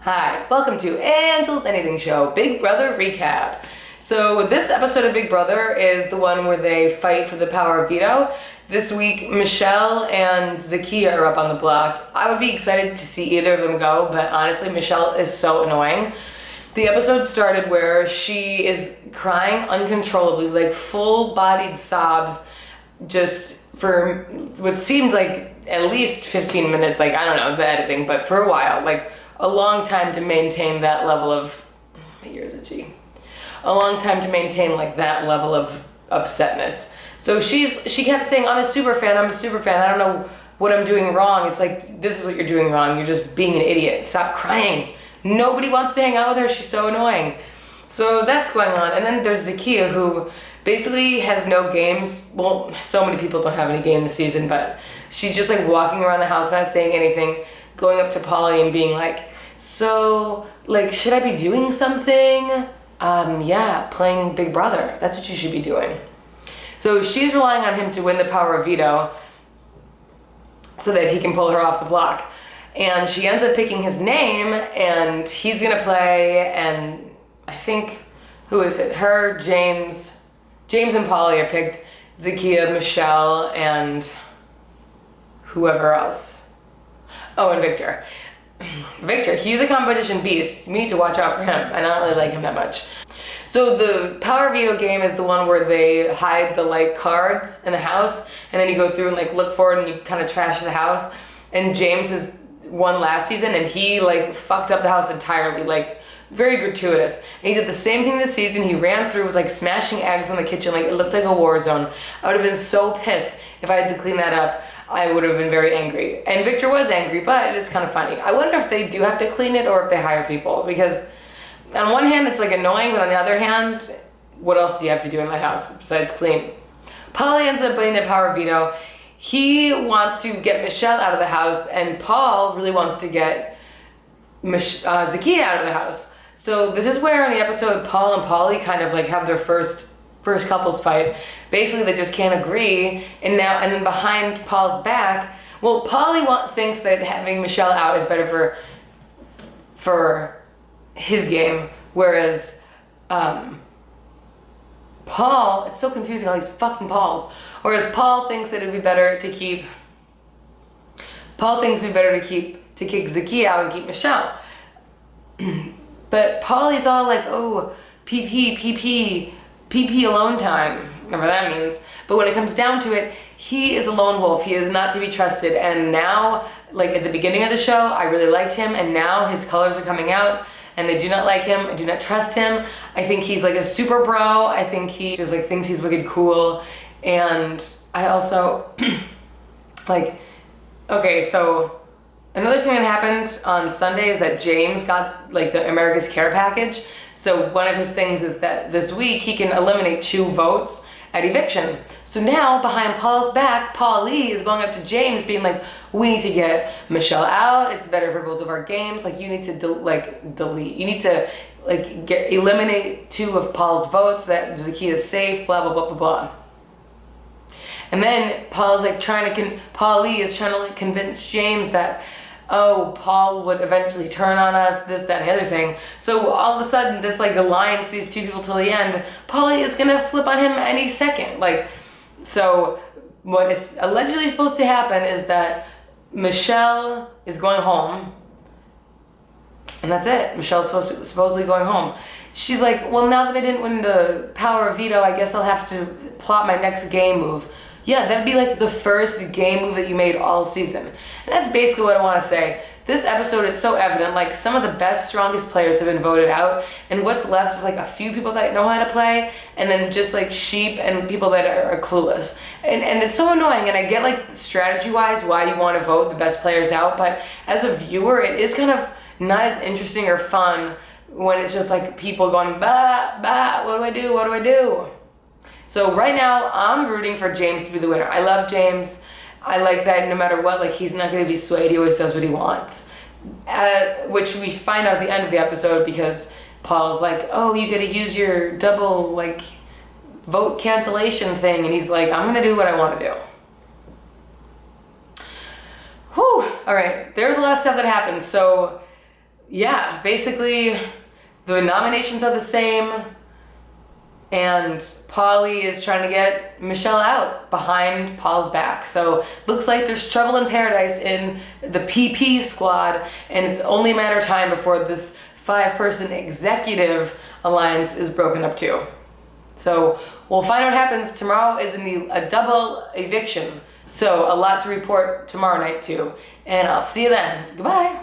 Hi, welcome to Angel's Anything Show, Big Brother Recap. So this episode of Big Brother is the one where they fight for the power of veto. This week, Michelle and Zakia are up on the block. I would be excited to see either of them go, but honestly, Michelle is so annoying. The episode started where she is crying uncontrollably, like full-bodied sobs, just for what seemed like at least 15 minutes, like, I don't know, the editing, but for a while, like a long time to maintain that level of, what year is it, G? A long time to maintain like that level of upsetness. So she kept saying, I'm a super fan, I don't know what I'm doing wrong. It's like, this is what you're doing wrong, you're just being an idiot, stop crying. Nobody wants to hang out with her, she's so annoying. So that's going on, and then there's Zakia, who basically has no games. Well, so many people don't have any game this season, but she's just like walking around the house, not saying anything, going up to Pauly and being like, so, like, should I be doing something? Yeah, playing Big Brother. That's what you should be doing. So she's relying on him to win the power of veto so that he can pull her off the block. And she ends up picking his name, and he's gonna play, and I think, who is it? Her, James and Pauly are picked, Zakia, Michelle, and whoever else. Oh, and Victor. Victor, he's a competition beast. We need to watch out for him. I don't really like him that much. So the power veto game is the one where they hide the like cards in the house, and then you go through and like look for it and you kind of trash the house. And James has won last season and he like fucked up the house entirely, like very gratuitous. And he did the same thing this season. He ran through, was like smashing eggs in the kitchen, like it looked like a war zone. I would have been so pissed if I had to clean that up. I would have been very angry. And Victor was angry, but it is kind of funny. I wonder if they do have to clean it or if they hire people, because on one hand it's like annoying, but on the other hand, what else do you have to do in my house besides clean? Pauly ends up winning the power veto. He wants to get Michelle out of the house, and Paul really wants to get Zakia out of the house. So this is where in the episode Paul and Pauly kind of like have their first couples fight. Basically they just can't agree, and then behind Paul's back, well, Pauly thinks that having Michelle out is better for his game, whereas Paul, it's so confusing, all these fucking Pauls. Whereas Paul thinks that it'd be better to kick Zakia out and keep Michelle. But Pauly's all like, oh, PP alone time, whatever that means. But when it comes down to it, he is a lone wolf. He is not to be trusted. And now, like at the beginning of the show, I really liked him, and now his colors are coming out, and I do not like him. I do not trust him. I think he's like a super bro. I think he just like thinks he's wicked cool. And I also, like, okay, so another thing that happened on Sunday is that James got like the America's Care package. So one of his things is that this week he can eliminate 2 votes at eviction. So now behind Paul's back, Pauly is going up to James being like, we need to get Michelle out. It's better for both of our games. Like you need to delete. You need to like eliminate 2 of Paul's votes so that Zakia is safe, blah, blah, blah, blah, blah. And then Pauly is trying to like convince James that, oh, Paul would eventually turn on us, this, that, and the other thing. So all of a sudden, this like aligns these 2 people till the end. Pauly is gonna flip on him any second. Like, so what is allegedly supposed to happen is that Michelle is going home, and that's it. Michelle's supposedly going home. She's like, well, now that I didn't win the power of veto, I guess I'll have to plot my next game move. Yeah, that'd be like the first game move that you made all season. And that's basically what I want to say. This episode is so evident, like some of the best, strongest players have been voted out, and what's left is like a few people that know how to play, and then just like sheep and people that are clueless. And it's so annoying, and I get like strategy-wise why you want to vote the best players out, but as a viewer, it is kind of not as interesting or fun when it's just like people going, bah, bah, what do I do? So right now, I'm rooting for James to be the winner. I love James. I like that no matter what, like he's not going to be swayed. He always does what he wants. Which we find out at the end of the episode because Paul's like, oh, you got to use your double like vote cancellation thing. And he's like, I'm going to do what I want to do. Whew. All right, there's a lot of stuff that happened. So yeah, basically the nominations are the same, and Pauly is trying to get Michelle out behind Paul's back. So looks like there's trouble in paradise in the PP squad, and it's only a matter of time before this 5-person executive alliance is broken up too. So we'll find out what happens. Tomorrow is a double eviction. So a lot to report tomorrow night too. And I'll see you then. Goodbye.